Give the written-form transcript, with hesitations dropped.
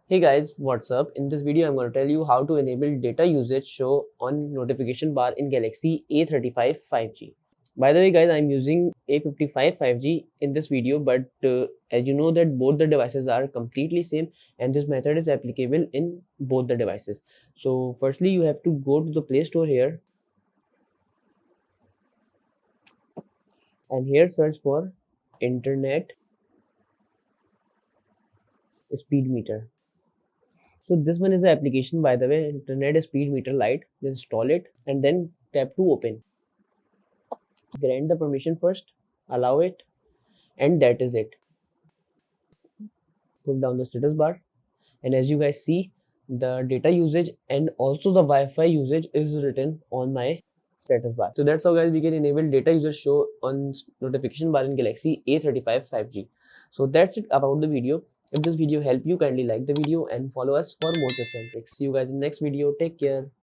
Hey guys, what's up? In this video, I'm going to tell you how to enable data usage show on notification bar in Galaxy A35 5G. By the way, guys, I'm using A55 5G in this video, but as you know that both the devices are completely same and this method is applicable in both the devices. So firstly, you have to go to the Play Store here and here search for Internet Speed Meter. So this one is the application, by the way, Internet Speed Meter Lite. Install it and then tap to open. Grant the permission first, allow it, and that is it. Pull down the status bar, and as you guys see, the data usage and also the Wi-Fi usage is written on my status bar. So that's how guys we can enable data usage show on notification bar in Galaxy A35 5G. So that's it about the video. If this video helped you, kindly like the video and follow us for more tips and tricks. See you guys in the next video. Take care.